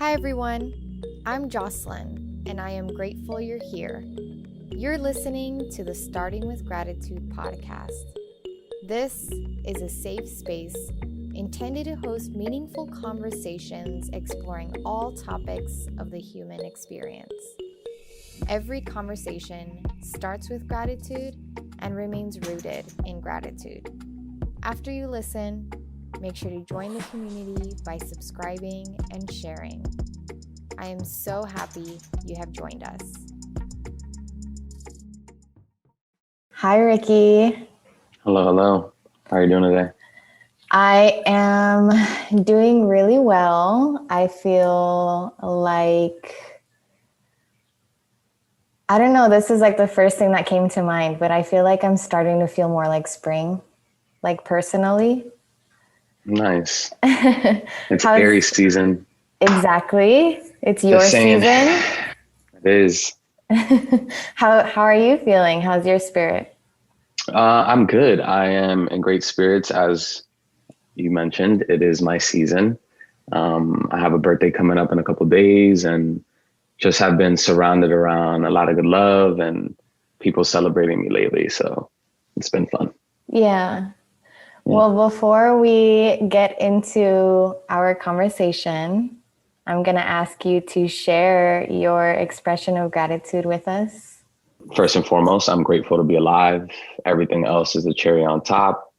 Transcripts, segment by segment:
Hi everyone, I'm Jocelyn, and I am grateful you're here. You're listening to the Starting with Gratitude podcast. This is a safe space intended to host meaningful conversations exploring all topics of the human experience. Every conversation starts with gratitude and remains rooted in gratitude. After you listen, make sure to join the community by subscribing and sharing. I am so happy you have joined us. Hi, Ricky. Hello. How are you doing today? I am doing really well. I feel like, I don't know, this is like the first thing that came to mind, but I feel like I'm starting to feel more like spring, like personally. Nice. It's Aries season. Exactly. It's your season. It is. How are you feeling? How's your spirit? I'm good. I am in great spirits. As you mentioned, it is my season. I have a birthday coming up in a couple of days and just have been surrounded around a lot of good love and people celebrating me lately. So it's been fun. Yeah. Well, before we get into our conversation, I'm going to ask you to share your expression of gratitude with us. First and foremost, I'm grateful to be alive. Everything else is the cherry on top.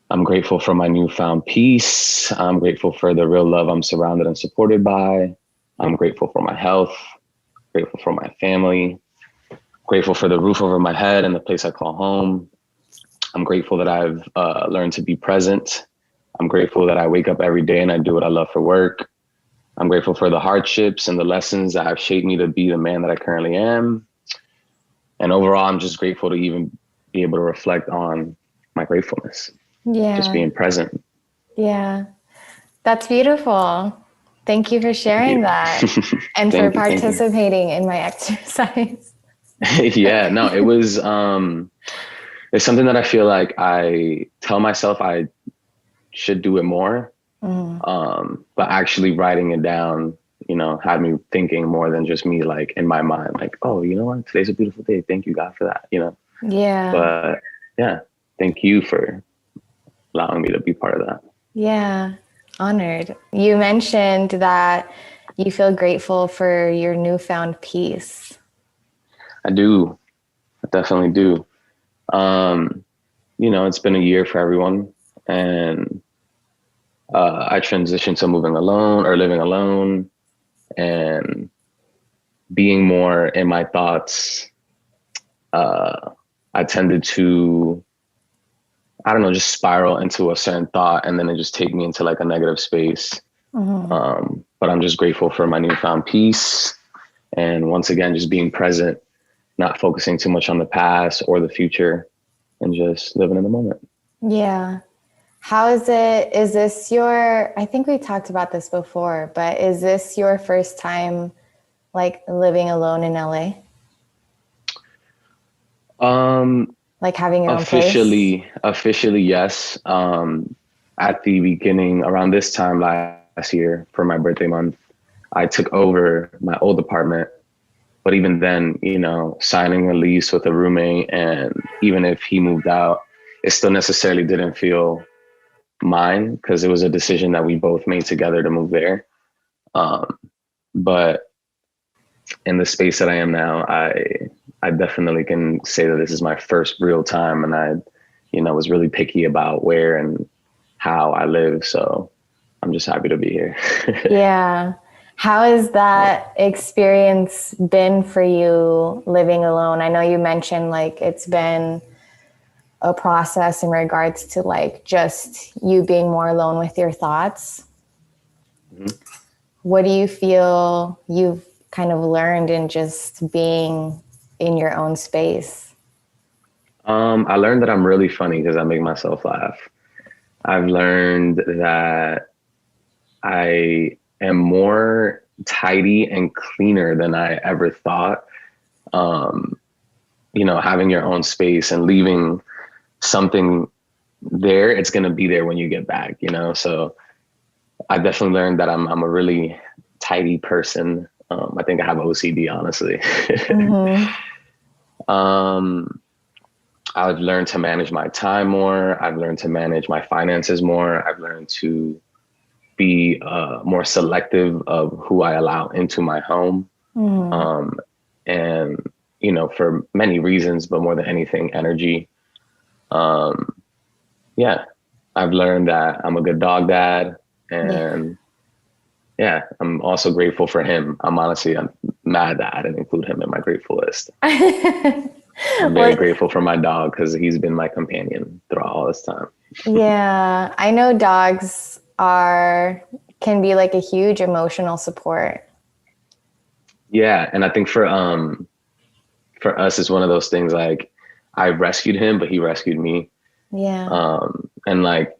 I'm grateful for my newfound peace. I'm grateful for the real love I'm surrounded and supported by. I'm grateful for my health, grateful for my family, grateful for the roof over my head and the place I call home. I'm grateful that I've learned to be present. I'm grateful that I wake up every day and I do what I love for work. I'm grateful for the hardships and the lessons that have shaped me to be the man that I currently am. And overall, I'm just grateful to even be able to reflect on my gratefulness. Yeah. Just being present. Yeah. That's beautiful. Thank you for sharing that and for participating in my exercise. Yeah, no, it was, it's something that I feel like I tell myself I should do it more. But actually writing it down, had me thinking more than just me, like in my mind, like, oh, you know what? Today's a beautiful day. Thank you, God, for that, Yeah. But yeah, thank you for allowing me to be part of that. Yeah. Honored. You mentioned that you feel grateful for your newfound peace. I do. I definitely do. It's been a year for everyone, and I transitioned to living alone and being more in my thoughts. I tended to, just spiral into a certain thought, and then it just take me into like a negative space. But I'm just grateful for my newfound peace. And once again, just being present, not focusing too much on the past or the future, and just living in the moment. Yeah. How is it? Is this I think we talked about this before, but is this your first time like living alone in LA? Like having your own place? Officially, yes. At the beginning, around this time last year for my birthday month, I took over my old apartment. But even then, signing a lease with a roommate, and even if he moved out, it still necessarily didn't feel mine because it was a decision that we both made together to move there. But in the space that I am now, I definitely can say that this is my first real time, and I was really picky about where and how I live. So I'm just happy to be here. Yeah. How has that experience been for you living alone? I know you mentioned like it's been a process in regards to like just you being more alone with your thoughts. Mm-hmm. What do you feel you've kind of learned in just being in your own space? I learned that I'm really funny because I make myself laugh. I've learned that I am more tidy and cleaner than I ever thought. Having your own space and leaving something there, it's going to be there when you get back, So I definitely learned that I'm a really tidy person. I think I have OCD, honestly. Mm-hmm. I've learned to manage my time more. I've learned to manage my finances more. I've learned to be more selective of who I allow into my home. Mm-hmm. And, for many reasons, but more than anything, energy. Yeah, I've learned that I'm a good dog dad. Yeah. And yeah, I'm also grateful for him. I'm mad that I didn't include him in my grateful list. I'm very Well, grateful for my dog because he's been my companion throughout all this time. yeah, I know dogs can be like a huge emotional support. Yeah, and I think for us, it's one of those things like I rescued him, but he rescued me. Yeah. And like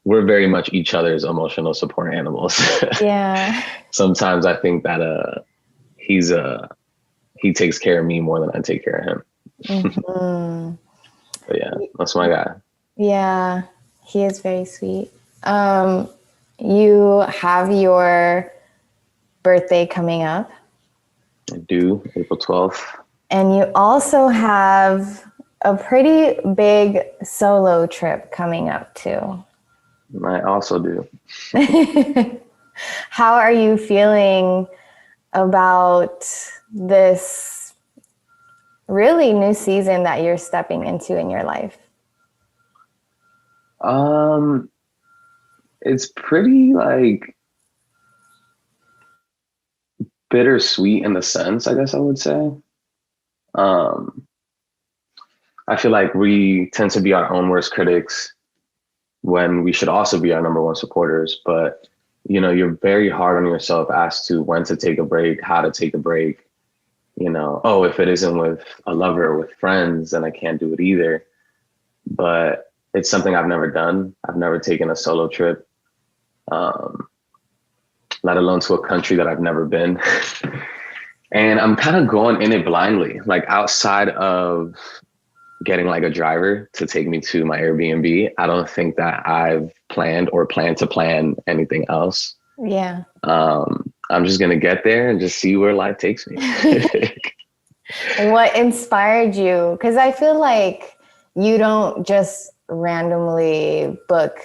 we're very much each other's emotional support animals. Yeah. Sometimes I think that he takes care of me more than I take care of him. Mm-hmm. But yeah, that's my guy. Yeah, he is very sweet. You have your birthday coming up, I do, April 12th. and you also have a pretty big solo trip coming up too. I also do. How are you feeling about this really new season that you're stepping into in your life? It's pretty like bittersweet in the sense, I guess I would say. Um, I feel like we tend to be our own worst critics when we should also be our number one supporters. But, you're very hard on yourself as to when to take a break, how to take a break. Oh, if it isn't with a lover or with friends, then I can't do it either. But it's something I've never done. I've never taken a solo trip, let alone to a country that I've never been. And I'm kind of going in it blindly, like outside of getting like a driver to take me to my Airbnb. I don't think that I've planned or plan to plan anything else. Yeah. I'm just going to get there and just see where life takes me. What inspired you? Because I feel like you don't just randomly book.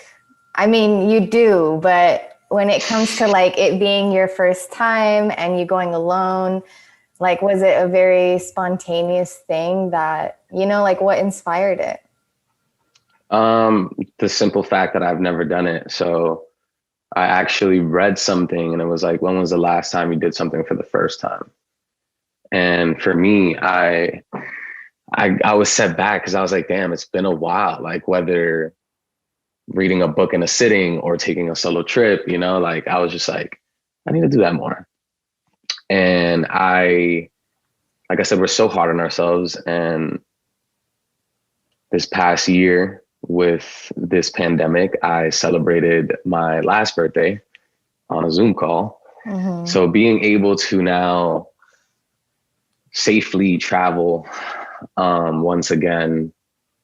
I mean, you do, but when it comes to like it being your first time and you going alone, like, was it a very spontaneous thing that, like what inspired it? The simple fact that I've never done it. So I actually read something and it was like, when was the last time you did something for the first time? And for me, I was set back because I was like, damn, it's been a while. Like whether reading a book in a sitting or taking a solo trip, like I was just like, I need to do that more. And like I said, we're so hard on ourselves. And this past year with this pandemic, I celebrated my last birthday on a Zoom call. Mm-hmm. So being able to now safely travel once again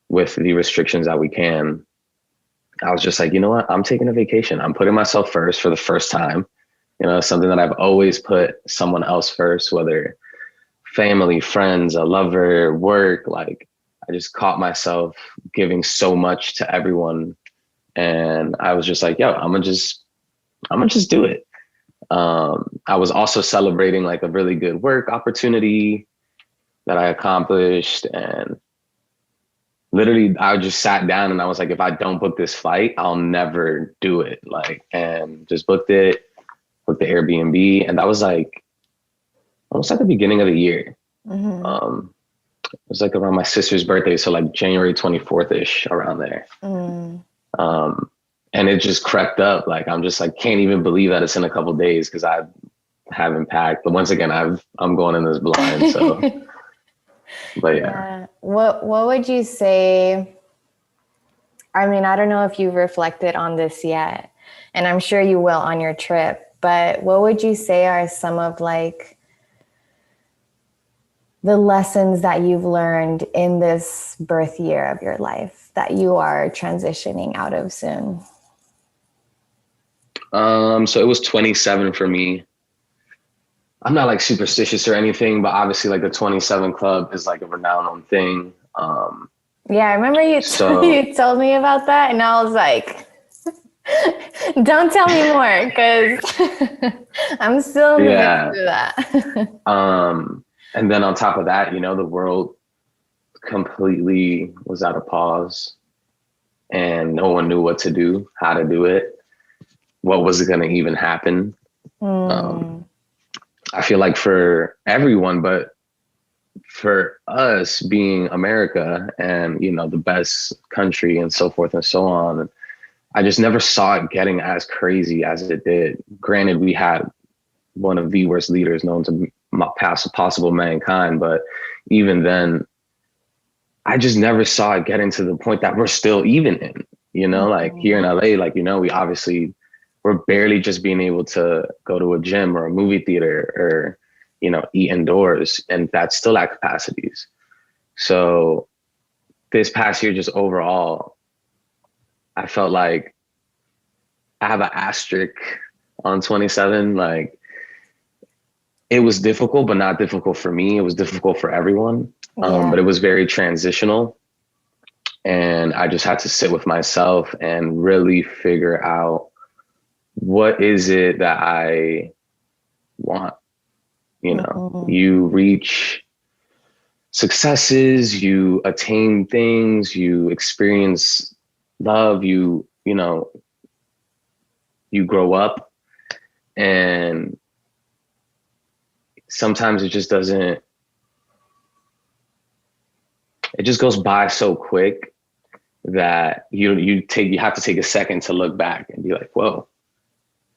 with the restrictions that we can, I was just like, you know what? I'm taking a vacation. I'm putting myself first for the first time. Something that I've always put someone else first, whether family, friends, a lover, work. Like I just caught myself giving so much to everyone. And I was just like, yo, I'm gonna just do it. I was also celebrating like a really good work opportunity that I accomplished. And literally I just sat down and I was like, if I don't book this flight, I'll never do it. Like, and just booked the Airbnb. And that was like almost at the beginning of the year. Mm-hmm. It was like around my sister's birthday. So like January 24th ish, around there. Mm. And it just crept up. Like, I'm just like, can't even believe that it's in a couple of days because I haven't packed. But once again, I'm going in this blind. So, but yeah. What would you say? I mean, I don't know if you've reflected on this yet, and I'm sure you will on your trip, but what would you say are some of like the lessons that you've learned in this birth year of your life that you are transitioning out of soon? So it was 27 for me. I'm not like superstitious or anything, but obviously like the 27 Club is like a renowned thing. Yeah, I remember So you told me about that, and I was like, don't tell me more, because I'm still in the midst yeah. of that. And then on top of that, you know, the world completely was at a pause and no one knew what to do, how to do it, what was going to even happen. Mm, I feel like for everyone, but for us being America and, you know, the best country and so forth and so on, I just never saw it getting as crazy as it did. Granted, we had one of the worst leaders known to pass possible mankind, but even then, I just never saw it getting to the point that we're still even in, you know, like here in mm, LA, like, you know, we're barely just being able to go to a gym or a movie theater or, you know, eat indoors, and that's still at capacities. So this past year, just overall, I felt like I have an asterisk on 27. Like it was difficult, but not difficult for me. It was difficult for everyone. But yeah. it was very transitional. And I just had to sit with myself and really figure out what is it that I want. You know, Mm, you reach successes, you attain things, you experience love, you know, you grow up, and sometimes it just goes by so quick that you have to take a second to look back and be like, whoa,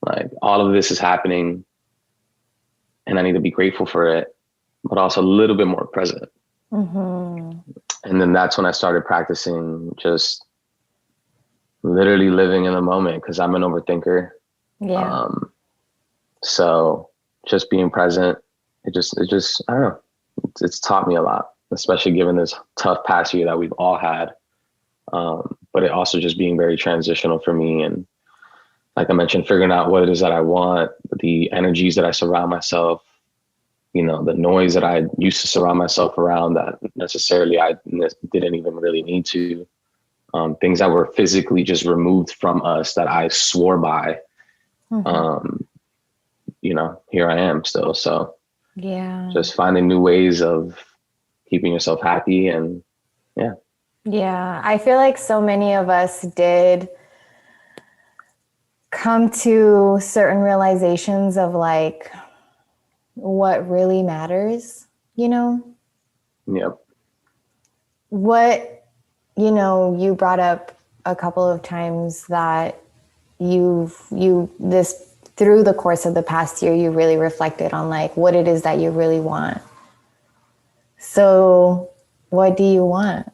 like all of this is happening and I need to be grateful for it, but also a little bit more present. mm-hmm. And then that's when I started practicing just literally living in the moment, because I'm an overthinker. Yeah. Um, so just being present, I don't know, it's taught me a lot, especially given this tough past year that we've all had. But it also just being very transitional for me. And like I mentioned, figuring out what it is that I want, the energies that I surround myself, you know, the noise that I used to surround myself around that necessarily I didn't even really need to, things that were physically just removed from us that I swore by, Mm-hmm. um, you know, here I am still. So Yeah. just finding new ways of keeping yourself happy. And yeah. Yeah. I feel like so many of us did come to certain realizations of like what really matters, you know? Yep. What, you brought up a couple of times that this through the course of the past year, you really reflected on like what it is that you really want. So, what do you want?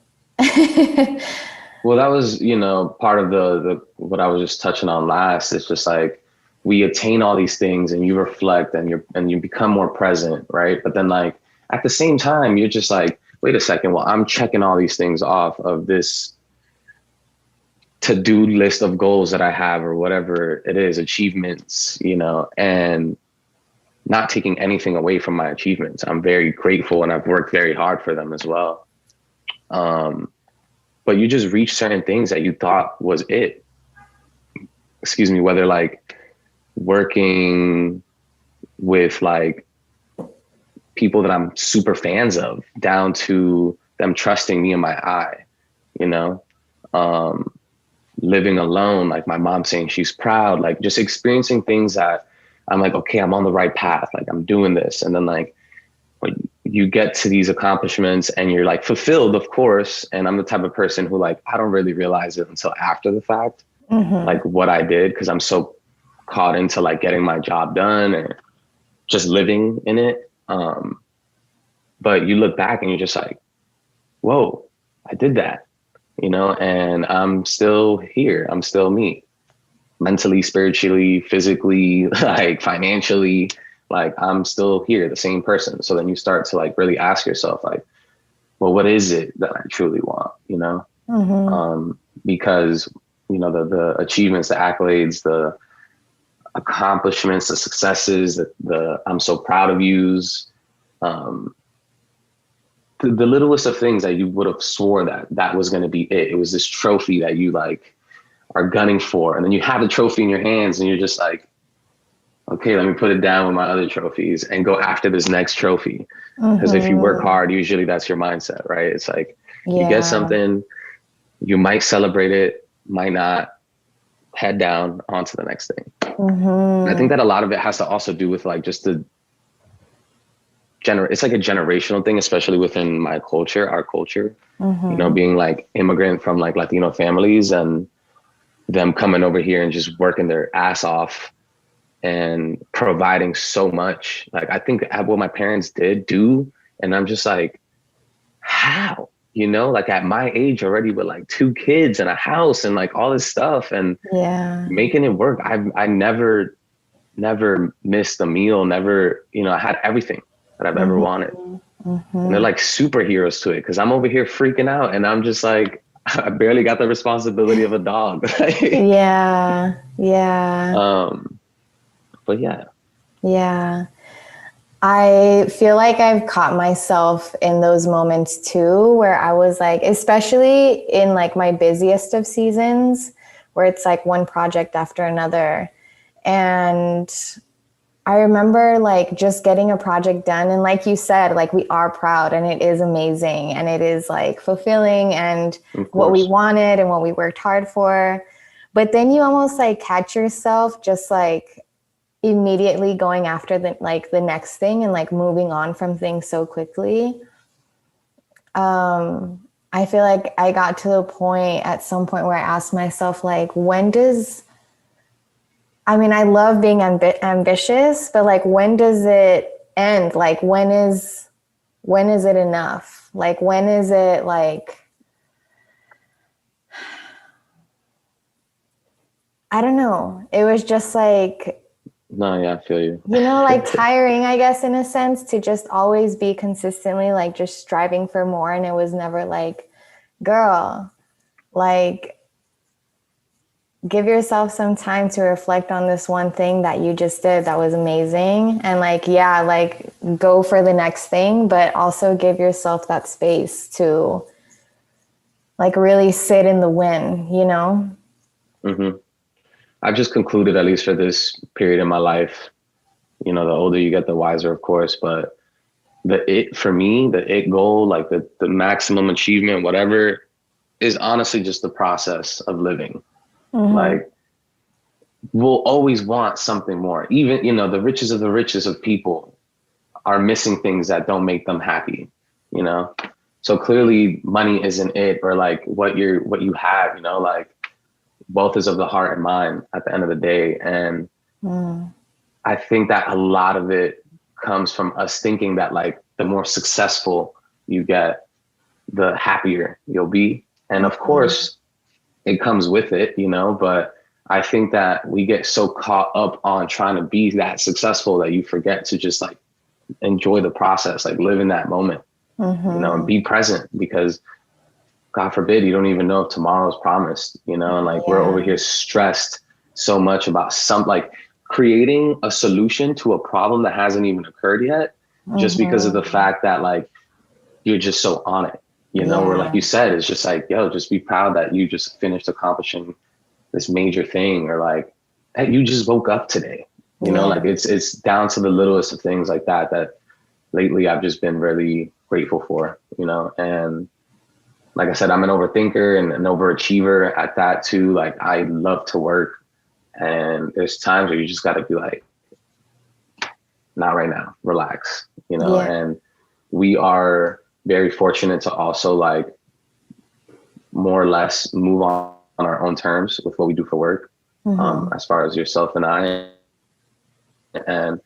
Well, that was, you know, part of the what I was just touching on last. It's just like we attain all these things and you reflect and you become more present, right? But then like at the same time, you're just like, wait a second, well, I'm checking all these things off of this to-do list of goals that I have or whatever it is, achievements, you know, and not taking anything away from my achievements. I'm very grateful and I've worked very hard for them as well. But you just reach certain things that you thought was it. Excuse me, whether like working with like people that I'm super fans of, down to them trusting me in my eye, you know, living alone, like my mom saying she's proud, like just experiencing things that I'm like, okay, I'm on the right path. Like I'm doing this. And then like you get to these accomplishments and you're like fulfilled, of course. And I'm the type of person who like, I don't really realize it until after the fact, Mm-hmm. like what I did. Cause I'm so caught into like getting my job done or just living in it. But you look back and you're just like, whoa, I did that, you know, and I'm still here. I'm still me, mentally, spiritually, physically, like financially, like I'm still here, the same person. So then you start to like really ask yourself like, well, what is it that I truly want, you know? Mm-hmm. Because, you know, the achievements, the accolades, accomplishments, the successes, the I'm so proud of yous, um, the littlest of things that you would have swore that was going to be it. It was this trophy that you like are gunning for. And then you have the trophy in your hands and you're just like, okay, let me put it down with my other trophies and go after this next trophy. Because if you work hard, usually that's your mindset, right? It's like you get something, you might celebrate it, might not, head down onto the next thing. I think that a lot of it has to also do with like just it's like a generational thing, especially within my culture, our culture, you know, being like immigrant from like Latino families and them coming over here and just working their ass off and providing so much. Like, I think what my parents did do, and I'm just like, how? You know, like at my age already with like 2 kids and a house and like all this stuff and making it work. I never missed a meal, never, you know, I had everything that I've ever wanted. And they're like superheroes to it because I'm over here freaking out and I'm just like, I barely got the responsibility of a dog. But yeah. I feel like I've caught myself in those moments too, where I was like, especially in like my busiest of seasons, where it's like one project after another. And I remember like just getting a project done. And like you said, like we are proud and it is amazing and it is like fulfilling and what we wanted and what we worked hard for. But then you almost like catch yourself just like immediately going after the next thing and like moving on from things so quickly. I feel like I got to the point at some point where I asked myself, like, I love being ambitious, but like, when does it end? Like, when is it enough? Like, when is it like, I don't know. It was just like, no, yeah, I feel you. You know, like tiring, I guess, in a sense, to just always be consistently like just striving for more. And it was never like, girl, like give yourself some time to reflect on this one thing that you just did that was amazing. And like, yeah, like go for the next thing, but also give yourself that space to like really sit in the win, you know? I've just concluded, at least for this period in my life, you know, the older you get, the wiser, of course, but the it goal, like the maximum achievement, whatever, is honestly just the process of living. Like, we'll always want something more. Even, you know, the richest of the richest of people are missing things that don't make them happy, you know? So clearly money isn't it, or like what you have, you know, like, wealth is of the heart and mind at the end of the day. And I think that a lot of it comes from us thinking that like the more successful you get, the happier you'll be. And of course it comes with it, you know, but I think that we get so caught up on trying to be that successful that you forget to just like enjoy the process, like live in that moment, you know, and be present, because God forbid, you don't even know if tomorrow's promised, you know, and like we're over here stressed so much about like creating a solution to a problem that hasn't even occurred yet, just because of the fact that like, you're just so on it, you know, where like you said, it's just like, yo, just be proud that you just finished accomplishing this major thing, or like, hey, you just woke up today, you know, like it's down to the littlest of things like that lately I've just been really grateful for, you know. And like I said, I'm an overthinker and an overachiever at that too. Like, I love to work, and there's times where you just got to be like, not right now, relax, you know. And we are very fortunate to also like more or less move on our own terms with what we do for work, as far as yourself and I. And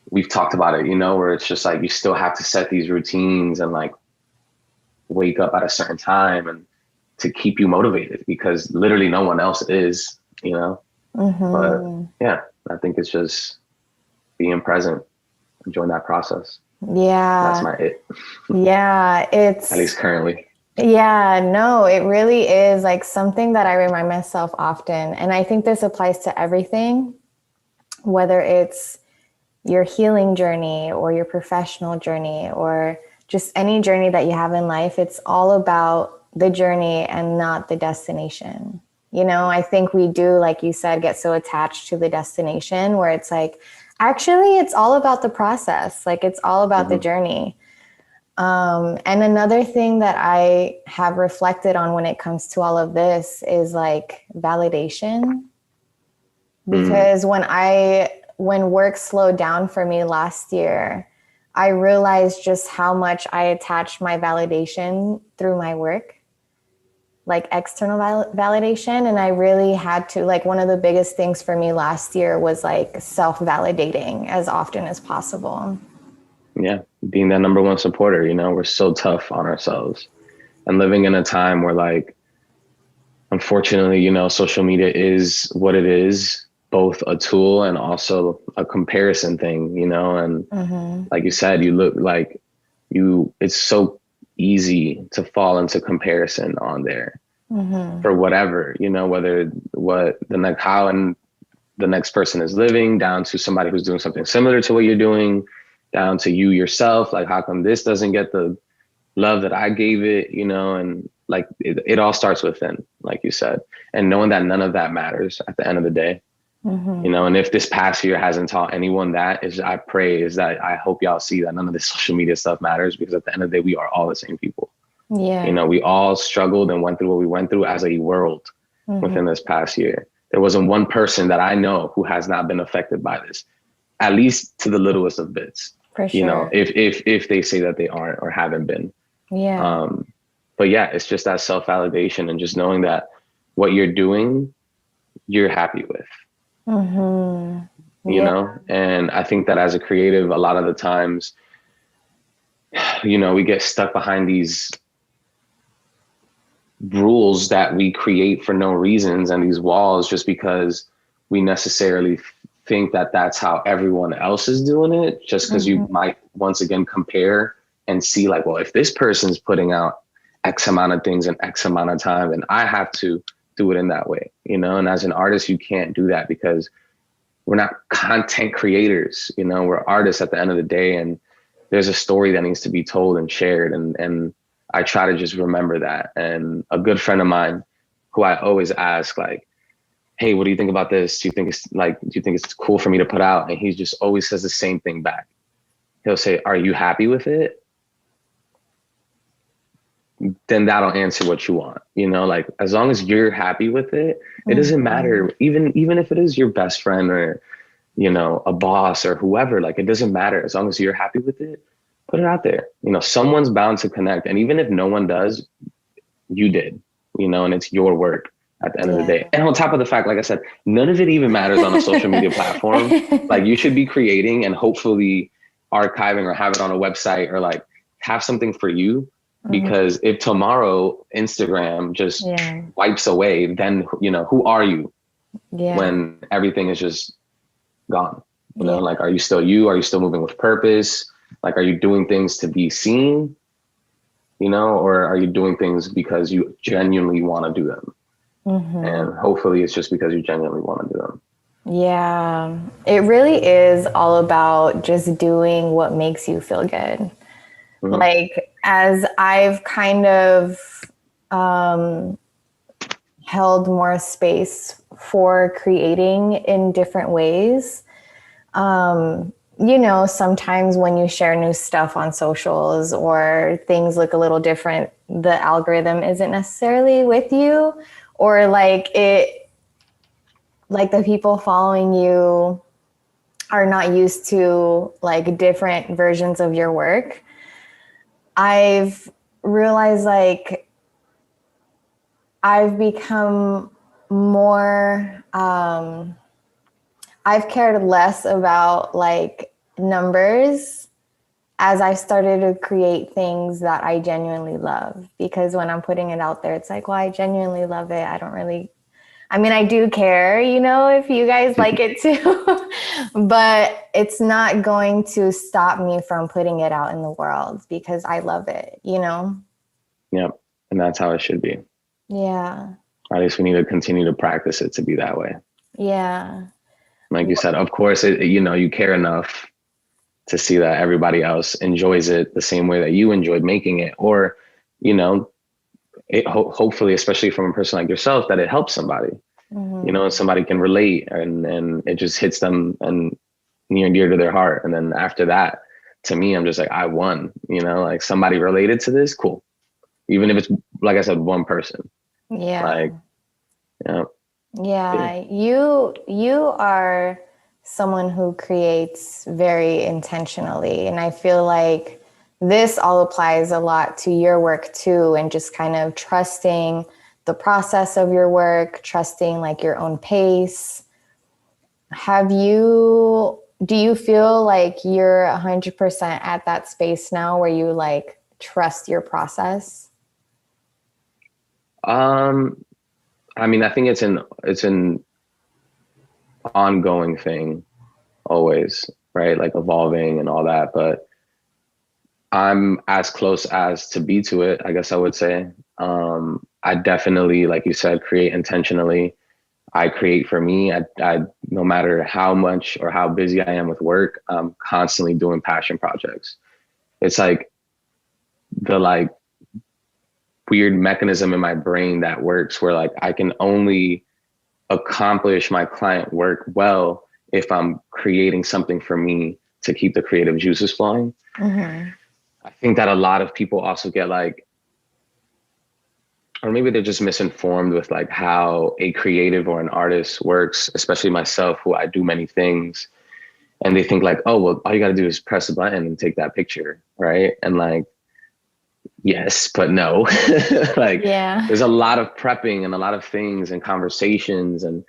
we've talked about it, you know, where it's just like, you still have to set these routines and like wake up at a certain time and to keep you motivated, because literally no one else is, you know. But yeah, I think it's just being present, enjoying that process. That's my it. It's at least currently. No, it really is like something that I remind myself often. And I think this applies to everything. whether it's your healing journey or your professional journey or just any journey that you have in life, it's all about the journey and not the destination. You know, I think we do, like you said, get so attached to the destination where it's like, actually, it's all about the process. Like, it's all about the journey. And another thing that I have reflected on when it comes to all of this is like validation. Because when work slowed down for me last year, I realized just how much I attached my validation through my work, like external validation. And I really had to, like, one of the biggest things for me last year was like self-validating as often as possible. Yeah. Being that number one supporter, you know, we're so tough on ourselves and living in a time where, like, unfortunately, you know, social media is what it is, both a tool and also a comparison thing, you know, and like you said, you look like it's so easy to fall into comparison on there for whatever, you know, whether how and the next person is living, down to somebody who's doing something similar to what you're doing, down to you yourself. Like, how come this doesn't get the love that I gave it, you know? And like, it all starts within, like you said, and knowing that none of that matters at the end of the day. You know, and if this past year hasn't taught anyone that, I hope y'all see that none of this social media stuff matters, because at the end of the day, we are all the same people. Yeah. You know, we all struggled and went through what we went through as a world within this past year. There wasn't one person that I know who has not been affected by this, at least to the littlest of bits. For sure. You know, if they say that they aren't or haven't been. Yeah. But yeah, it's just that self-validation and just knowing that what you're doing, you're happy with. You know, and I think that as a creative, a lot of the times, you know, we get stuck behind these rules that we create for no reasons, and these walls just because we necessarily think that that's how everyone else is doing it, just because you might once again compare and see like, well, if this person's putting out X amount of things in X amount of time, then I have to do it in that way, you know? And as an artist, you can't do that because we're not content creators, you know, we're artists at the end of the day. And there's a story that needs to be told and shared. And I try to just remember that. And a good friend of mine who I always ask, like, hey, what do you think about this? Do you think it's cool for me to put out? And he just always says the same thing back. He'll say, are you happy with it? Then that'll answer what you want. You know, like, as long as you're happy with it, it doesn't matter. Even if it is your best friend or, you know, a boss or whoever, like, it doesn't matter. As long as you're happy with it, put it out there. You know, someone's bound to connect. And even if no one does, you did, you know, and it's your work at the end of the day. And on top of the fact, like I said, none of it even matters on a social media platform. Like, you should be creating and hopefully archiving or have it on a website or like have something for you. Because if tomorrow Instagram just wipes away, then, you know, who are you when everything is just gone? You know, like, are you still you? Are you still moving with purpose? Like, are you doing things to be seen, you know, or are you doing things because you genuinely want to do them? And hopefully it's just because you genuinely want to do them. Yeah, it really is all about just doing what makes you feel good. Like, as I've kind of held more space for creating in different ways, you know, sometimes when you share new stuff on socials or things look a little different, the algorithm isn't necessarily with you, or like the people following you are not used to like different versions of your work. I've realized, like, I've become more, I've cared less about like numbers as I started to create things that I genuinely love. Because when I'm putting it out there, it's like, well, I genuinely love it. I do care, you know, if you guys like it too, but it's not going to stop me from putting it out in the world because I love it, you know? Yep. And that's how it should be. Yeah. Or at least we need to continue to practice it to be that way. Yeah. Like you said, of course, you care enough to see that everybody else enjoys it the same way that you enjoyed making it, or, you know, hopefully, especially from a person like yourself, that it helps somebody, and somebody can relate, and it just hits them and near and dear to their heart. And then after that, to me, I'm just like, I won, like somebody related to this, cool. Even if it's, like I said, one person. Yeah. Like, yeah. You are someone who creates very intentionally. And I feel like this all applies a lot to your work too, and just kind of trusting the process of your work, trusting like your own pace. Do you feel like you're 100% at that space now where you like trust your process? I mean, I think it's an ongoing thing always, right? Like evolving and all that, but I'm as close as to be to it, I guess I would say. I definitely, like you said, create intentionally. I create for me. I no matter how much or how busy I am with work, I'm constantly doing passion projects. It's like the weird mechanism in my brain that works where like I can only accomplish my client work well if I'm creating something for me to keep the creative juices flowing. I think that a lot of people also get or maybe they're just misinformed with like how a creative or an artist works, especially myself, who I do many things. And they think like, oh, well, all you got to do is press a button and take that picture. Right. And like, yes, but no. There's a lot of prepping and a lot of things and conversations and,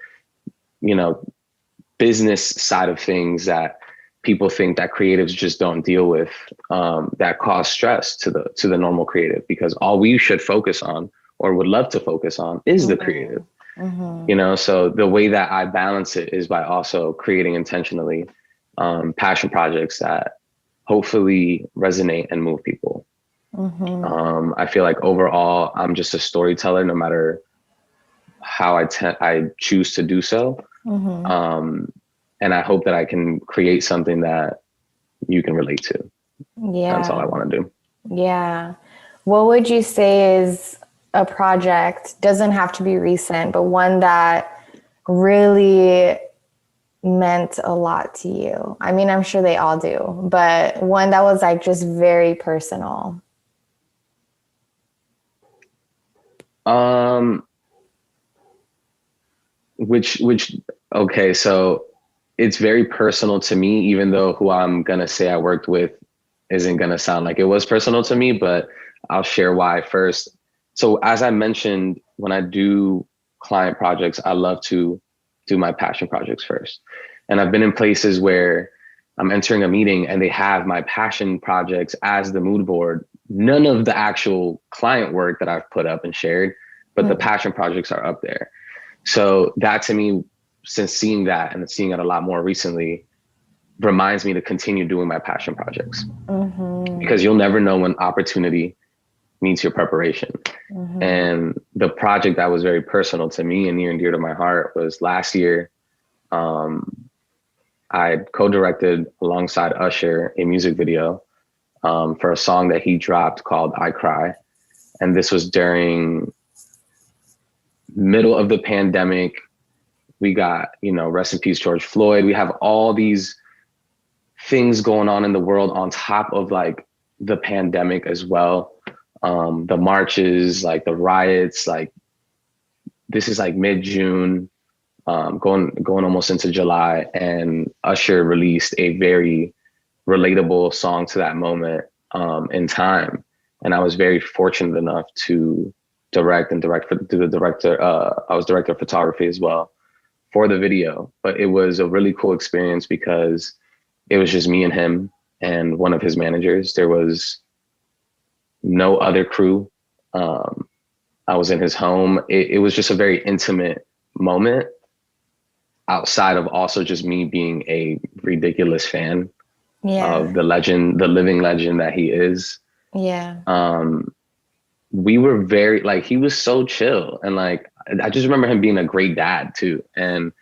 business side of things that people think that creatives just don't deal with, that cause stress to the normal creative, because all we should focus on or would love to focus on is the creative, so the way that I balance it is by also creating intentionally passion projects that hopefully resonate and move people. I feel like overall, I'm just a storyteller, no matter how I choose to do so. And I hope that I can create something that you can relate to. Yeah. That's all I want to do. Yeah. What would you say is a project, doesn't have to be recent, but one that really meant a lot to you? I mean, I'm sure they all do, but one that was like just very personal. Okay, so it's very personal to me, even though who I'm gonna say I worked with isn't gonna sound like it was personal to me, but I'll share why first. So as I mentioned, when I do client projects, I love to do my passion projects first. And I've been in places where I'm entering a meeting and they have my passion projects as the mood board. None of the actual client work that I've put up and shared, but the passion projects are up there. So that to me, since seeing that and seeing it a lot more recently, reminds me to continue doing my passion projects, because you'll never know when opportunity meets your preparation. And the project that was very personal to me and near and dear to my heart was last year. I co-directed alongside Usher a music video for a song that he dropped called I Cry. And this was during middle of the pandemic. We got, rest in peace, George Floyd. We have all these things going on in the world on top of like the pandemic as well. The marches, like the riots, like this is like mid-June, going almost into July, and Usher released a very relatable song to that moment in time. And I was very fortunate enough to direct for the director. I was director of photography as well for the video, but it was a really cool experience because it was just me and him and one of his managers. There was no other crew. I was in his home. It was just a very intimate moment, outside of also just me being a ridiculous fan of the legend, the living legend that he is. Yeah. We were he was so chill. And I just remember him being a great dad too. And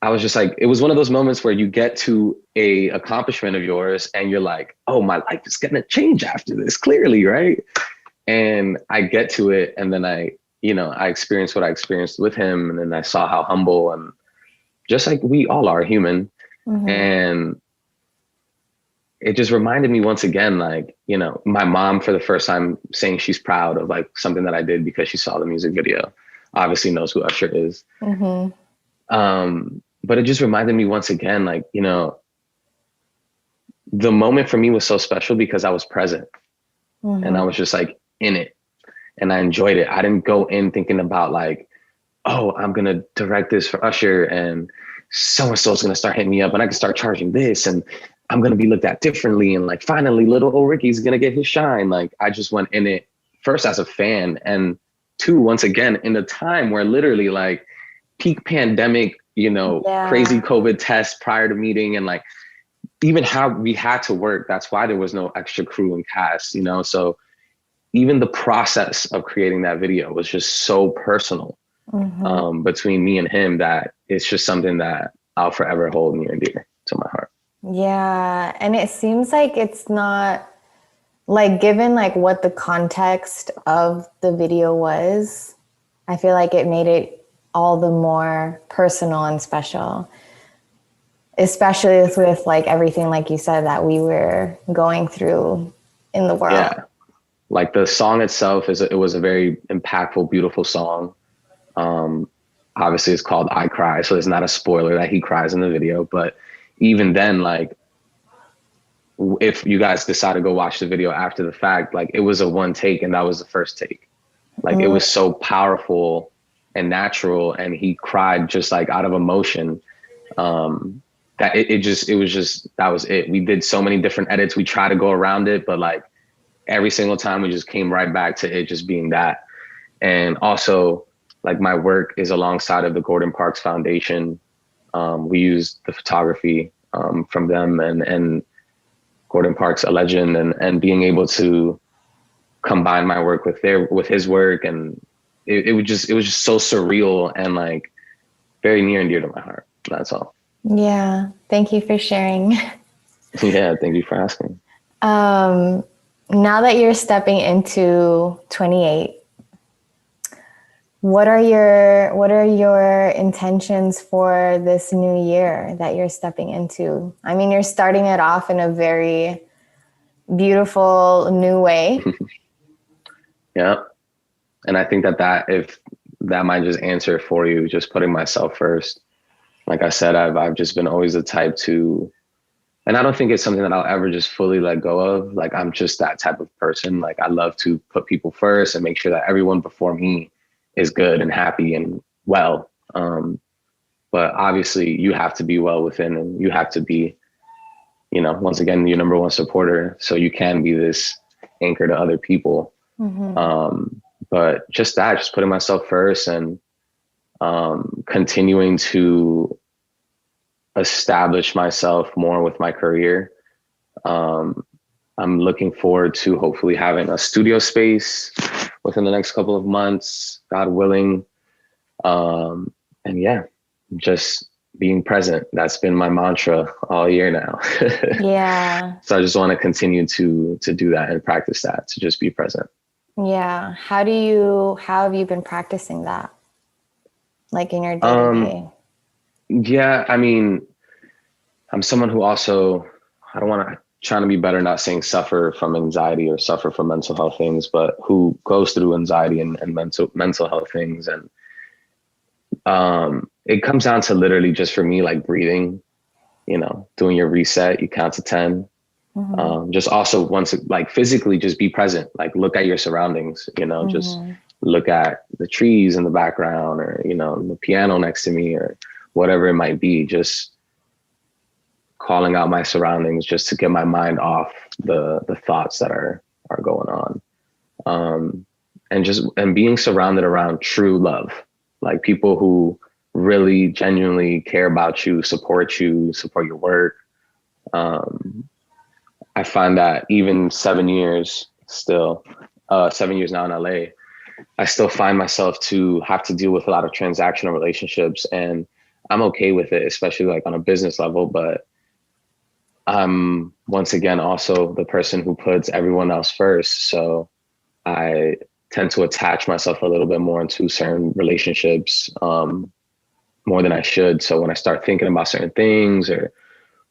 I was just like, it was one of those moments where you get to a accomplishment of yours and you're like, oh, my life is gonna change after this, clearly, right? And I get to it, and then I experienced what I experienced with him, and then I saw how humble, and just like we all are human. And it just reminded me once again, like, my mom for the first time saying she's proud of like something that I did because she saw the music video, obviously knows who Usher is. But it just reminded me once again, like, the moment for me was so special because I was present and I was just like in it and I enjoyed it. I didn't go in thinking about like, oh, I'm going to direct this for Usher and so-and-so is going to start hitting me up and I can start charging this and I'm going to be looked at differently. And like, finally, little old Ricky's going to get his shine. Like, I just went in it first as a fan, and two, once again, in a time where literally like peak pandemic, crazy COVID tests prior to meeting, and like even how we had to work. That's why there was no extra crew and cast, so even the process of creating that video was just so personal between me and him that it's just something that I'll forever hold near and dear to my heart. Yeah. And it seems like it's not like, given like what the context of the video was, I feel like it made it all the more personal and special, especially with like everything, like you said, that we were going through in the world. Yeah. Like the song itself it was a very impactful, beautiful song. Obviously it's called I Cry, so it's not a spoiler that he cries in the video, but even then, like, if you guys decide to go watch the video after the fact, like it was a one take and that was the first take. Like it was so powerful and natural, and he cried just like out of emotion. That that was it. We did so many different edits. We tried to go around it, but like every single time we just came right back to it just being that. And also like my work is alongside of the Gordon Parks Foundation. We used the photography from them, and Gordon Parks, a legend, and being able to combine my work with his work, and it was just so surreal and like very near and dear to my heart. That's all. Yeah, thank you for sharing. Yeah, thank you for asking. Now that you're stepping into 28, what are your intentions for this new year that you're stepping into? I mean, you're starting it off in a very beautiful new way. Yeah. And I think if that might just answer for you, just putting myself first. Like I said, I've just been always the type to, and I don't think it's something that I'll ever just fully let go of. Like I'm just that type of person. Like I love to put people first and make sure that everyone before me is good and happy and well. But obviously you have to be well within, and you have to be, once again, your number one supporter. So you can be this anchor to other people. But just putting myself first and continuing to establish myself more with my career. I'm looking forward to hopefully having a studio space within the next couple of months, God willing. And yeah, just being present. That's been my mantra all year now. Yeah. So I just want to continue to do that and practice that, to just be present. Yeah. How have you been practicing that? Like in your day-to-day? Yeah, I mean, I'm someone who also, I don't want to, trying to be better, not saying suffer from anxiety or suffer from mental health things, but who goes through anxiety and mental health things. And it comes down to literally just for me, like breathing, doing your reset, you count to 10. Just also once, like physically just be present, like look at your surroundings, just look at the trees in the background, or, the piano next to me, or whatever it might be, just calling out my surroundings just to get my mind off the thoughts that are going on. And being surrounded around true love, like people who really genuinely care about you, support your work. I find that even 7 years now in LA, I still find myself to have to deal with a lot of transactional relationships. And I'm okay with it, especially like on a business level, but I'm once again also the person who puts everyone else first. So I tend to attach myself a little bit more into certain relationships, more than I should. So when I start thinking about certain things or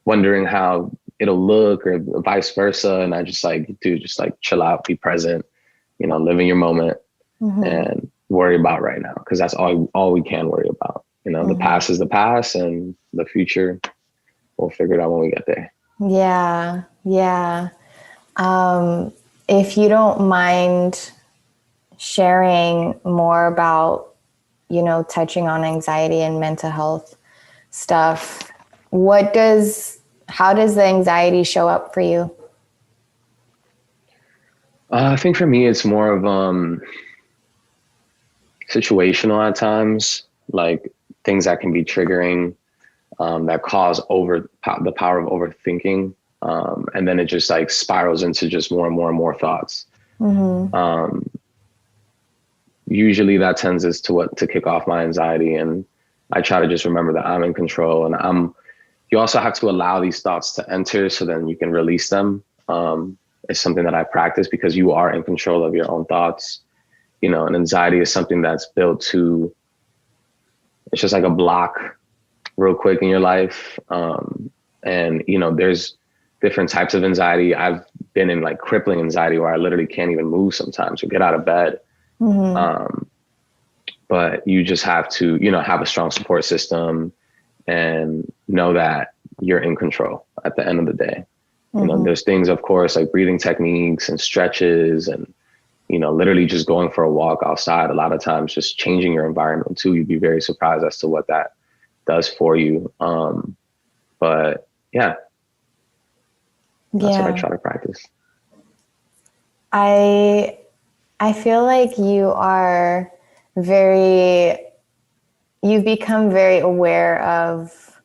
wondering how it'll look or vice versa, and I just like, dude, just like chill out, be present, live in your moment and worry about right now. Cause that's all we can worry about. The past is the past and the future, we'll figure it out when we get there. Yeah. Yeah. If you don't mind sharing more about, touching on anxiety and mental health stuff, how does the anxiety show up for you? I think for me, it's more of situational at times, like things that can be triggering, that cause the power of overthinking. And then it just like spirals into just more and more and more thoughts. Usually that tends to kick off my anxiety. And I try to just remember that I'm in control, and you also have to allow these thoughts to enter so then you can release them. It's something that I practice because you are in control of your own thoughts. And anxiety is something that's built to, it's just like a block real quick in your life. And there's different types of anxiety. I've been in like crippling anxiety where I literally can't even move sometimes or get out of bed. But you just have to, have a strong support system and know that you're in control at the end of the day. There's things, of course, like breathing techniques and stretches and, literally just going for a walk outside. A lot of times just changing your environment too. You'd be very surprised as to what that does for you. But yeah, that's what I try to practice. I feel like you've become very aware of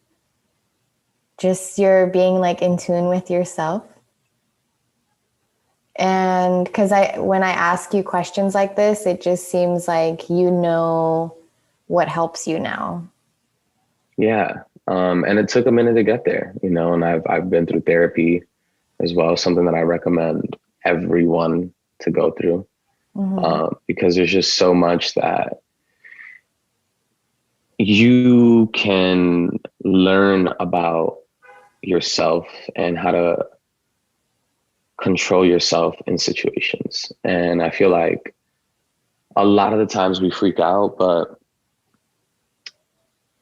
just your being like in tune with yourself. And because when I ask you questions like this, it just seems like you know what helps you now. Yeah. And it took a minute to get there, and I've been through therapy as well, something that I recommend everyone to go through, because there's just so much that you can learn about yourself and how to control yourself in situations. And I feel like a lot of the times we freak out, but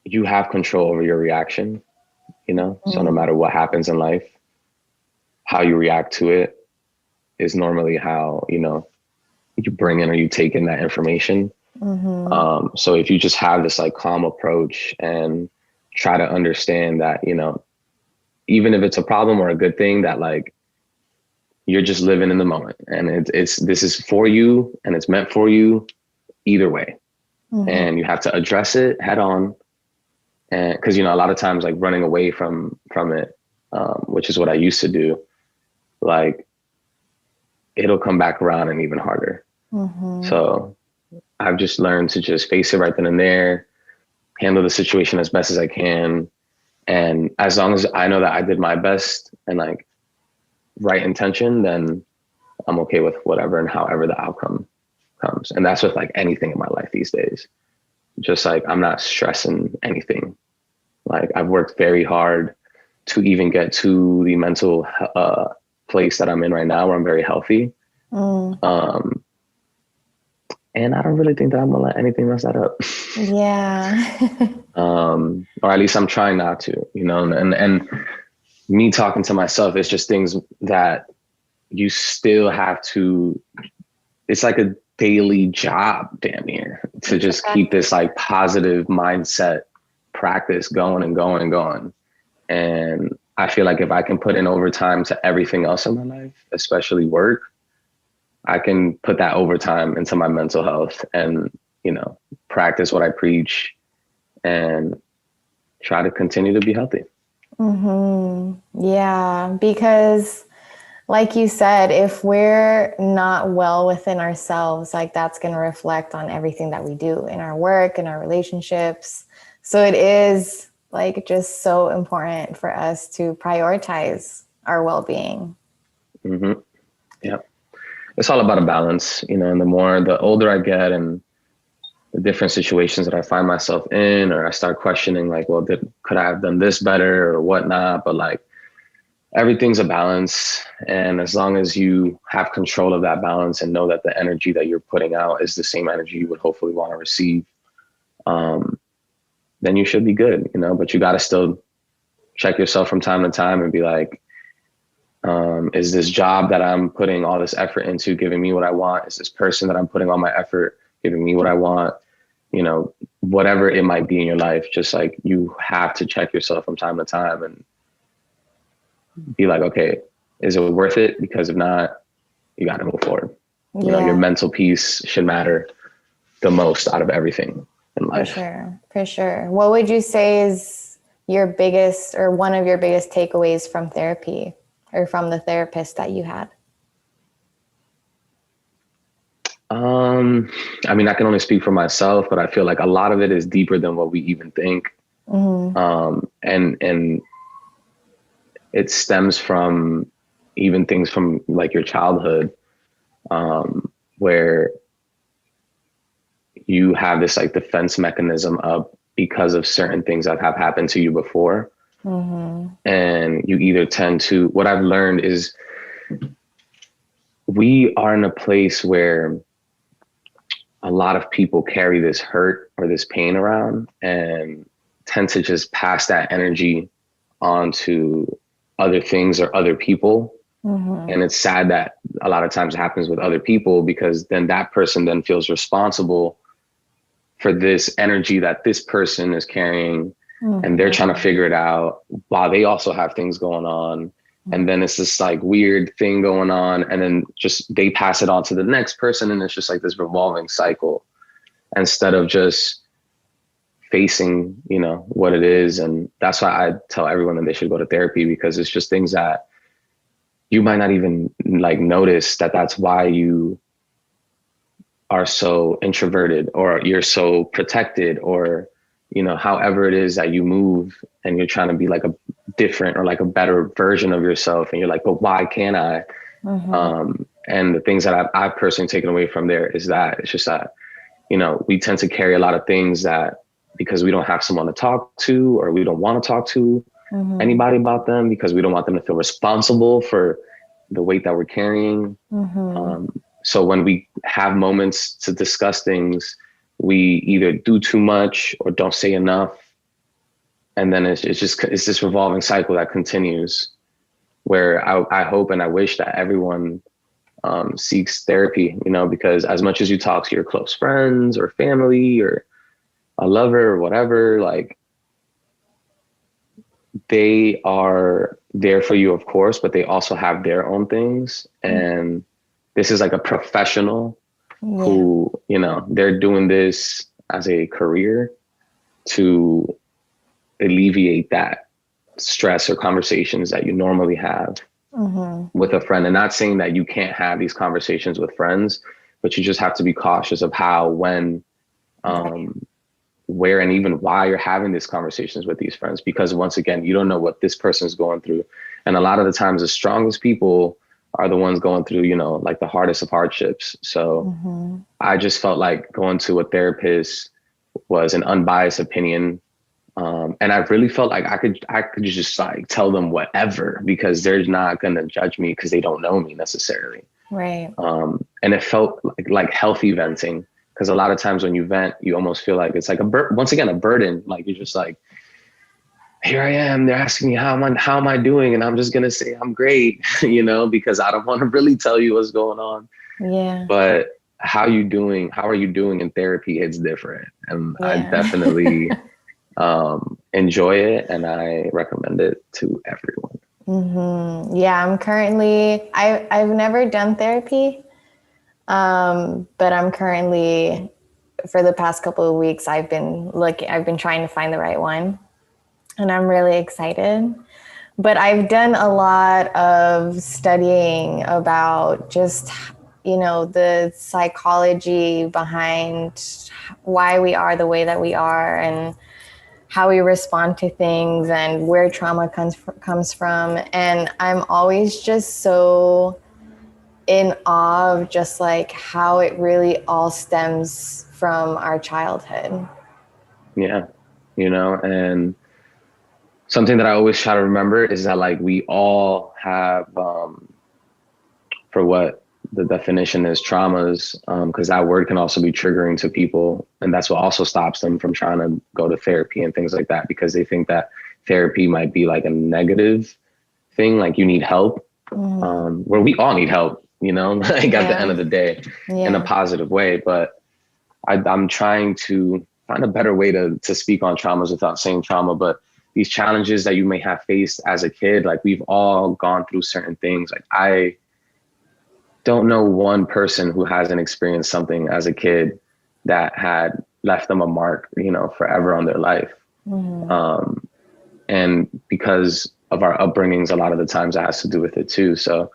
you have control over your reaction, so no matter what happens in life, how you react to it is normally how, you bring in or you take in that information. So if you just have this like calm approach and try to understand that, even if it's a problem or a good thing, that like, you're just living in the moment and this is for you and it's meant for you either way. And you have to address it head on. And cause a lot of times like running away from it, which is what I used to do, like it'll come back around and even harder. So I've just learned to just face it right then and there, handle the situation as best as I can. And as long as I know that I did my best and like right intention, then I'm okay with whatever and however the outcome comes. And that's with like anything in my life these days. Just like, I'm not stressing anything. Like I've worked very hard to even get to the mental place that I'm in right now where I'm very healthy. And I don't really think that I'm gonna let anything mess that up. Yeah. Or at least I'm trying not to, and me talking to myself, it's just things that you still have to, it's like a daily job damn near to just keep this like positive mindset practice going and going and going. And I feel like if I can put in overtime to everything else in my life, especially work, I can put that overtime into my mental health and, practice what I preach and try to continue to be healthy. Yeah, because like you said, if we're not well within ourselves, like that's going to reflect on everything that we do in our work, in our relationships. So it is like just so important for us to prioritize our well-being. Mm-hmm. Yeah. It's all about a balance, you know, and the older I get and the different situations that I find myself in, or I start questioning like, well, could I have done this better or whatnot? But like everything's a balance. And as long as you have control of that balance and know that the energy that you're putting out is the same energy you would hopefully want to receive, then you should be good, you know, but you got to still check yourself from time to time and be like, is this job that I'm putting all this effort into giving me what I want? Is this person that I'm putting all my effort giving me what I want? You know, whatever it might be in your life, just like you have to check yourself from time to time and be like, okay, is it worth it? Because if not, you got to move forward. Yeah. You know, your mental peace should matter the most out of everything in life. For sure. What would you say is your biggest or one of your biggest takeaways from therapy or from the therapist that you had? I mean, I can only speak for myself, but I feel like a lot of it is deeper than what we even think. Mm-hmm. And it stems from even things from like your childhood, where you have this like defense mechanism up because of certain things that have happened to you before. Mm-hmm. And you either tend to, what I've learned is we are in a place where a lot of people carry this hurt or this pain around and tend to just pass that energy on to other things or other people. Mm-hmm. And it's sad that a lot of times it happens with other people, because then that person then feels responsible for this energy that this person is carrying. Mm-hmm. And they're trying to figure it out while they also have things going on. And then it's this like weird thing going on, and then just they pass it on to the next person, and it's just like this revolving cycle instead of just facing, you know, what it is. And that's why I tell everyone that they should go to therapy, because it's just things that you might not even like notice that that's why you are so introverted, or you're so protected, or, you know, however it is that you move and you're trying to be like a different or like a better version of yourself. And you're like, but why can't I? Mm-hmm. And the things that I've personally taken away from there is that it's just that, you know, we tend to carry a lot of things that because we don't have someone to talk to, or we don't want to talk to anybody about them, because we don't want them to feel responsible for the weight that we're carrying. Mm-hmm. So when we have moments to discuss things, we either do too much or don't say enough. And then it's this revolving cycle that continues, where I hope and I wish that everyone seeks therapy, you know, because as much as you talk to your close friends or family or a lover or whatever, like they are there for you, of course, but they also have their own things. And this is like a professional who, you know, they're doing this as a career to alleviate that stress or conversations that you normally have with a friend. And not saying that you can't have these conversations with friends, but you just have to be cautious of how, when, where, and even why you're having these conversations with these friends, because once again, you don't know what this person is going through. And a lot of the times the strongest people are the ones going through, you know, like the hardest of hardships. So I just felt like going to a therapist was an unbiased opinion. And I really felt like I could just like tell them whatever, because they're not going to judge me because they don't know me necessarily. Right. And it felt like healthy venting, because a lot of times when you vent, you almost feel like it's like once again, a burden. Like you're just like, here I am, they're asking me how am I doing? And I'm just going to say I'm great, you know, because I don't want to really tell you what's going on. Yeah. But how are you doing in therapy? It's different. And I definitely enjoy it, and I recommend it to everyone. Mm-hmm. Yeah, I'm currently, I've never done therapy, but I'm currently, for the past couple of weeks, I've been trying to find the right one, and I'm really excited. But I've done a lot of studying about just, you know, the psychology behind why we are the way that we are, and how we respond to things and where trauma comes from. And I'm always just so in awe of just like how it really all stems from our childhood. Yeah. And something that I always try to remember is that like we all have, for what the definition is, traumas, because that word can also be triggering to people. And that's what also stops them from trying to go to therapy and things like that, because they think that therapy might be like a negative thing, like you need help, where we all need help, like at the end of the day, in a positive way. But I'm trying to find a better way to speak on traumas without saying trauma, but these challenges that you may have faced as a kid, like we've all gone through certain things. Like I don't know one person who hasn't experienced something as a kid that had left them a mark, forever on their life. And because of our upbringings, a lot of the times it has to do with it too. So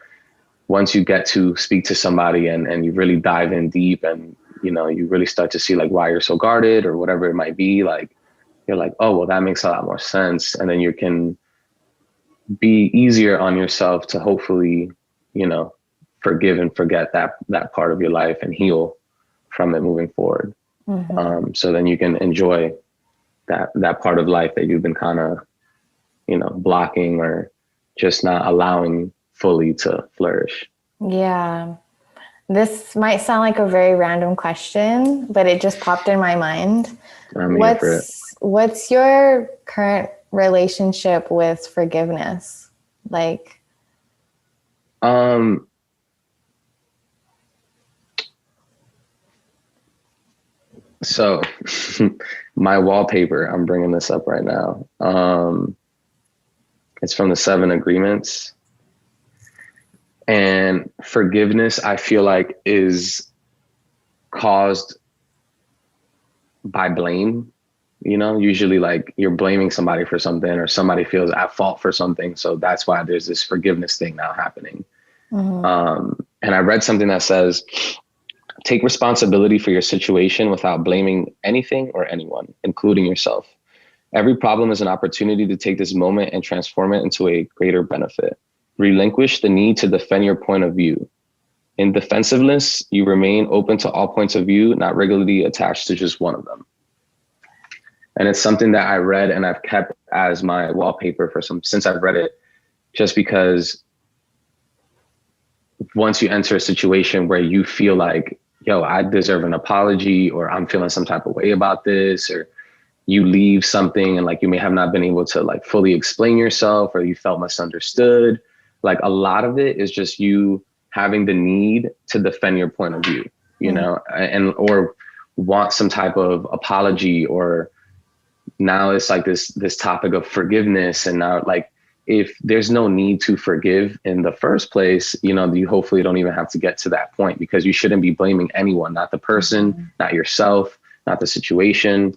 once you get to speak to somebody and you really dive in deep and, you really start to see like why you're so guarded or whatever it might be, like, you're like, oh, well, that makes a lot more sense. And then you can be easier on yourself to hopefully, forgive and forget that part of your life and heal from it moving forward. So then you can enjoy that part of life that you've been kind of, blocking or just not allowing fully to flourish. Yeah. This might sound like a very random question, but it just popped in my mind. What's your current relationship with forgiveness? Like, so my wallpaper, I'm bringing this up right now. It's from the 7 Agreements. And forgiveness, I feel like, is caused by blame. Usually like you're blaming somebody for something or somebody feels at fault for something. So that's why there's this forgiveness thing now happening. And I read something that says, take responsibility for your situation without blaming anything or anyone, including yourself. Every problem is an opportunity to take this moment and transform it into a greater benefit. Relinquish the need to defend your point of view. In defensiveness, you remain open to all points of view, not regularly attached to just one of them. And it's something that I read and I've kept as my wallpaper since I've read it, just because once you enter a situation where you feel like, yo, I deserve an apology, or I'm feeling some type of way about this, or you leave something and like you may have not been able to like fully explain yourself, or you felt misunderstood. Like a lot of it is just you having the need to defend your point of view, and or want some type of apology, or now it's like this topic of forgiveness. And now like, if there's no need to forgive in the first place, you hopefully don't even have to get to that point, because you shouldn't be blaming anyone, not the person, not yourself, not the situation.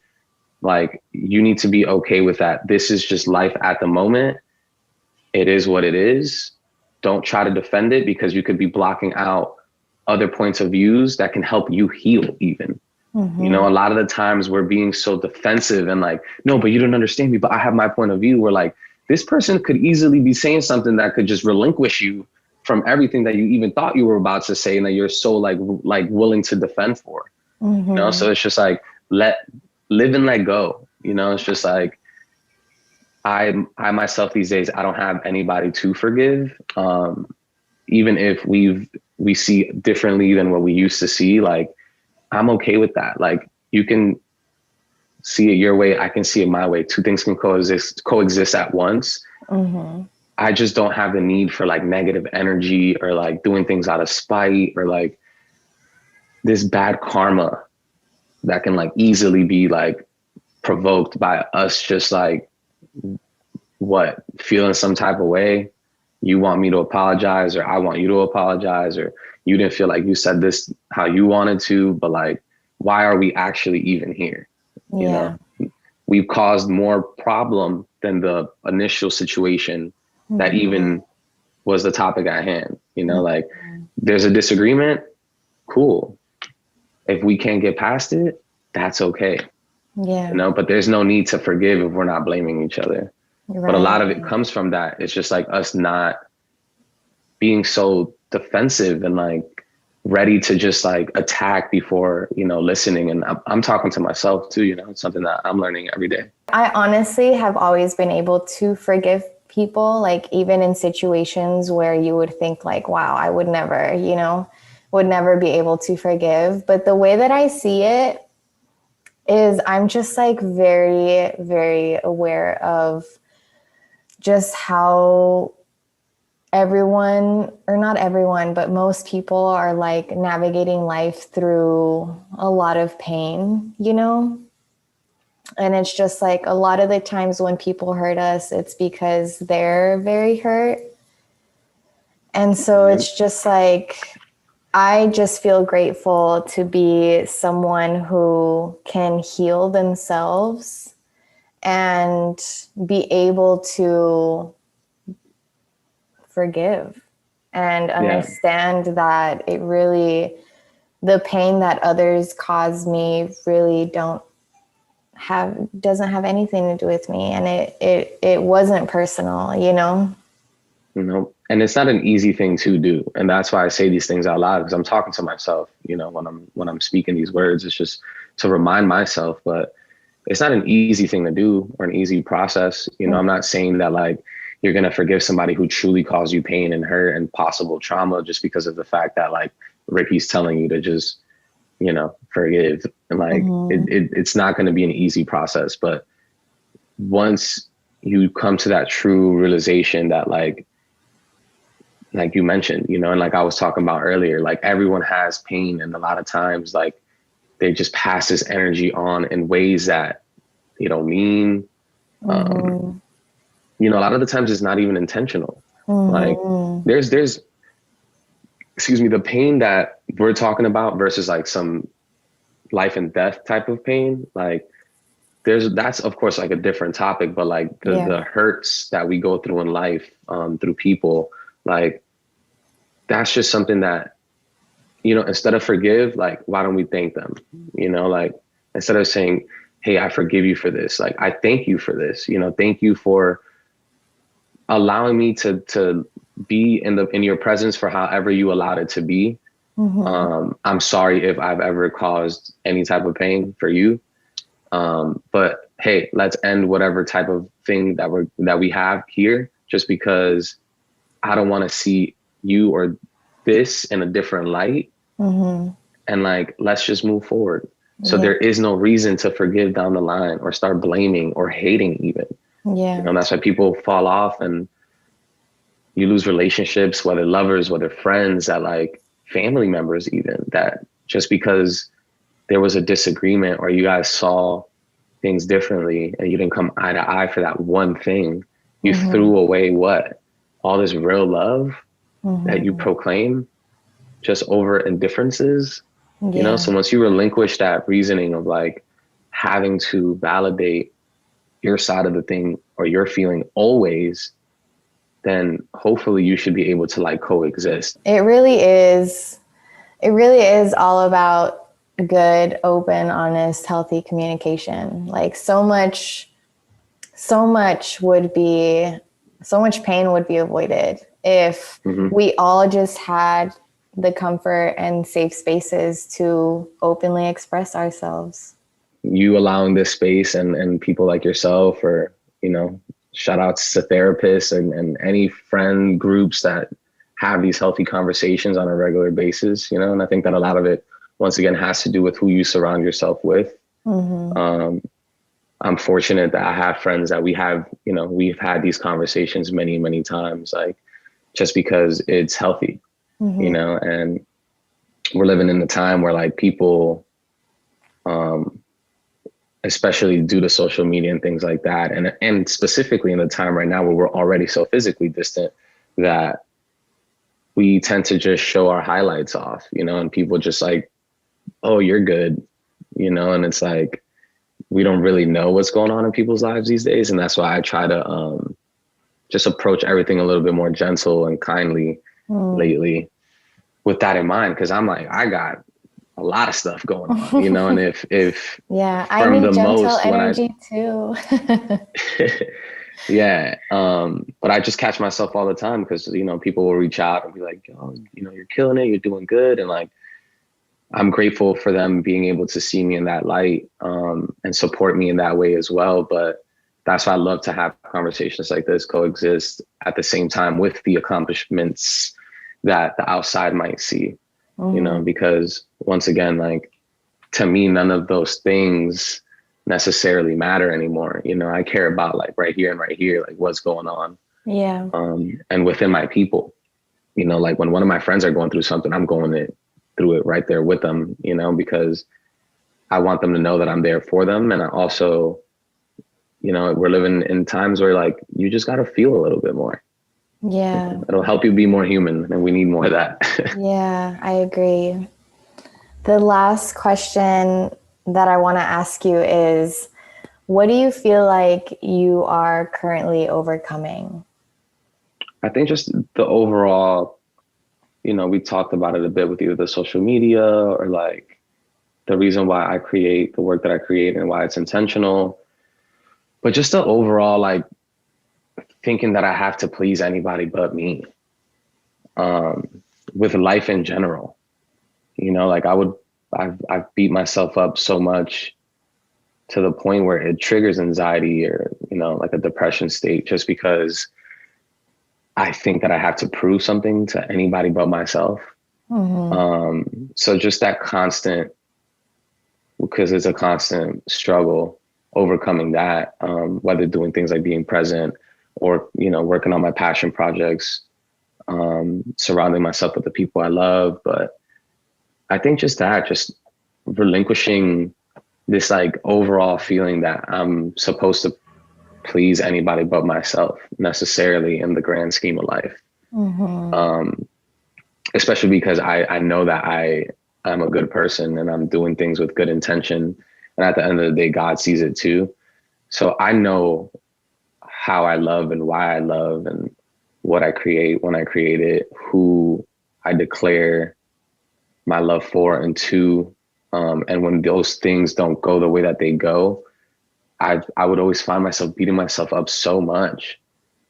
Like you need to be okay with that. This is just life at the moment. It is what it is. Don't try to defend it, because you could be blocking out other points of views that can help you heal even. A lot of the times we're being so defensive and like, no, but you don't understand me, but I have my point of view. We're like, this person could easily be saying something that could just relinquish you from everything that you even thought you were about to say and that you're so like willing to defend for. So it's just like, live and let go. It's just like, I myself these days, I don't have anybody to forgive. Even if we see differently than what we used to see, like I'm okay with that. Like you can see it your way, I can see it my way. Two things can coexist at once. I just don't have the need for like negative energy or like doing things out of spite or like this bad karma that can like easily be like provoked by us just like feeling some type of way. You want me to apologize, or I want you to apologize, or you didn't feel like you said this how you wanted to, but like, why are we actually even here? We've caused more problem than the initial situation that even was the topic at hand. Like there's a disagreement. Cool. If we can't get past it, that's okay. Yeah. but there's no need to forgive if we're not blaming each other. But a lot of it Right. comes from that. It's just like us not being so defensive and like ready to just like attack before, listening. And I'm talking to myself too, it's something that I'm learning every day. I honestly have always been able to forgive people, like even in situations where you would think like, wow, I would never, would never be able to forgive. But the way that I see it is I'm just like very, very aware of just how everyone, or not everyone, but most people are like navigating life through a lot of pain, And it's just like a lot of the times when people hurt us, it's because they're very hurt. And so it's just like, I just feel grateful to be someone who can heal themselves and be able to forgive and understand that it really, the pain that others cause me really doesn't have anything to do with me. And it wasn't personal, And it's not an easy thing to do. And that's why I say these things out loud, because I'm talking to myself, when I'm speaking these words, it's just to remind myself, but it's not an easy thing to do or an easy process. I'm not saying that like you're going to forgive somebody who truly caused you pain and hurt and possible trauma just because of the fact that like Ricky's telling you to just, forgive. And like, it's not going to be an easy process. But once you come to that true realization that like you mentioned, and like I was talking about earlier, like everyone has pain. And a lot of times, like they just pass this energy on in ways that they don't mean. A lot of the times it's not even intentional. Like there's, the pain that we're talking about versus like some life and death type of pain. Like that's of course like a different topic, but like the hurts that we go through in life, through people, like that's just something that, instead of forgive, like, why don't we thank them? Like instead of saying, hey, I forgive you for this. Like, I thank you for this, thank you for allowing me to be in your presence for however you allowed it to be. I'm sorry if I've ever caused any type of pain for you. But hey, let's end whatever type of thing that we have here, just because I don't want to see you or this in a different light. And like, let's just move forward. So there is no reason to forgive down the line or start blaming or hating even. That's why people fall off and you lose relationships, whether lovers, whether friends, that like family members, even, that just because there was a disagreement or you guys saw things differently and you didn't come eye to eye for that one thing, you threw away all this real love that you proclaim just over indifferences. So once you relinquish that reasoning of like having to validate your side of the thing or your feeling always, then hopefully you should be able to like coexist. It really is all about good, open, honest, healthy communication. Like so much pain would be avoided if we all just had the comfort and safe spaces to openly express ourselves. You allowing this space and people like yourself, or, shout outs to therapists and any friend groups that have these healthy conversations on a regular basis, and I think that a lot of it, once again, has to do with who you surround yourself with. I'm fortunate that I have friends that we've had these conversations many, many times, like just because it's healthy, and we're living in a time where like people, especially due to social media and things like that. And specifically in the time right now where we're already so physically distant, that we tend to just show our highlights off, and people just like, oh, you're good, and it's like, we don't really know what's going on in people's lives these days. And that's why I try to just approach everything a little bit more gentle and kindly lately with that in mind. Cause I'm like, I got a lot of stuff going on, you know, and if Yeah, I from need the gentle most when I, energy too. yeah. But I just catch myself all the time because, you know, people will reach out and be like, oh, you know, you're killing it. You're doing good. And like, I'm grateful for them being able to see me in that light, and support me in that way as well. But that's why I love to have conversations like this coexist at the same time with the accomplishments that the outside might see, you know, because once again, like, to me, none of those things necessarily matter anymore. You know, I care about like right here and right here, like what's going on. Yeah. And within my people, you know, like when one of my friends are going through something, I'm through it right there with them, you know, because I want them to know that I'm there for them. And I also, you know, we're living in times where like, you just got to feel a little bit more. Yeah. It'll help you be more human, and we need more of that. Yeah, I agree. The last question that I want to ask you is, what do you feel like you are currently overcoming? I think just the overall, you know, we talked about it a bit with either the social media or like the reason why I create the work that I create and why it's intentional, but just the overall, like, thinking that I have to please anybody but me, with life in general. You know, like I've beat myself up so much to the point where it triggers anxiety or, you know, like a depression state, just because I think that I have to prove something to anybody but myself. So just that constant, because it's a constant struggle overcoming that, whether doing things like being present or, you know, working on my passion projects, surrounding myself with the people I love. But I think just relinquishing this like overall feeling that I'm supposed to please anybody but myself necessarily in the grand scheme of life. Especially because I know that I'm a good person and I'm doing things with good intention. And at the end of the day, God sees it too. So I know how I love and why I love and what I create when I create it, who I declare my love for and to. And when those things don't go the way that they go, I would always find myself beating myself up so much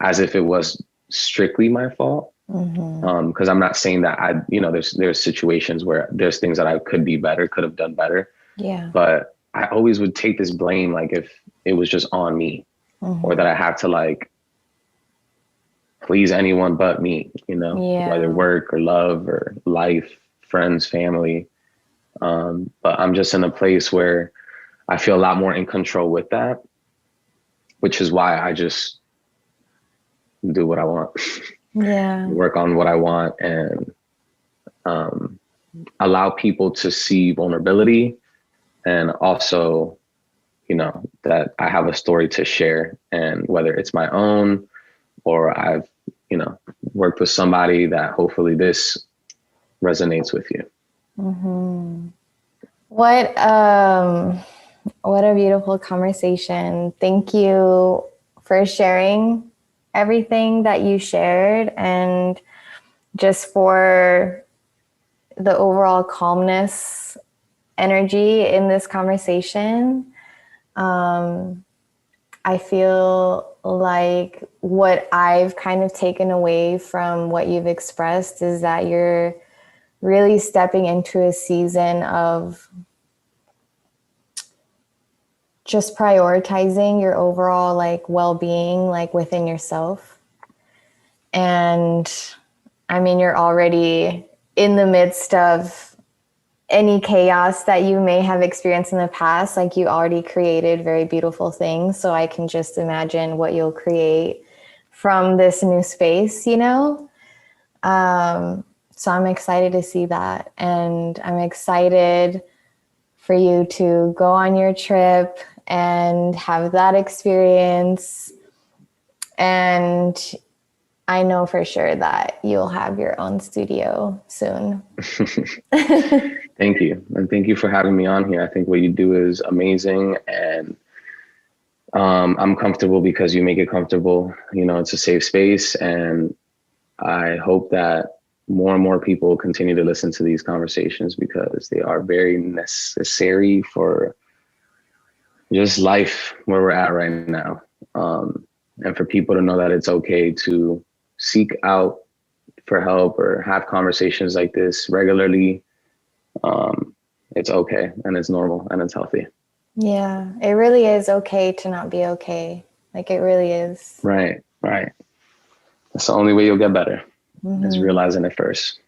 as if it was strictly my fault. Because I'm not saying that you know, there's situations where there's things that I could be better, could have done better. Yeah. But I always would take this blame, like if it was just on me, or that I have to like please anyone but me, you know, whether work or love or life, friends, family. But I'm just in a place where I feel a lot more in control with that, which is why I just do what I want. Work on what I want, and allow people to see vulnerability, and also, you know, that I have a story to share, and whether it's my own or I've, you know, worked with somebody that hopefully this resonates with you. What a beautiful conversation. Thank you for sharing everything that you shared, and just for the overall calmness energy in this conversation. I feel like what I've kind of taken away from what you've expressed is that you're really stepping into a season of just prioritizing your overall like well-being, like within yourself. And I mean, you're already in the midst of any chaos that you may have experienced in the past. Like, you already created very beautiful things. So I can just imagine what you'll create from this new space, you know? So I'm excited to see that. And I'm excited for you to go on your trip and have that experience. And I know for sure that you'll have your own studio soon. Thank you. And thank you for having me on here. I think what you do is amazing. And I'm comfortable because you make it comfortable. You know, it's a safe space. And I hope that more and more people continue to listen to these conversations because they are very necessary for just life where we're at right now. And for people to know that it's okay to seek out for help or have conversations like this regularly. It's okay and it's normal and it's healthy. Yeah, it really is okay to not be okay. Like, it really is. Right. That's the only way you'll get better, is realizing it first.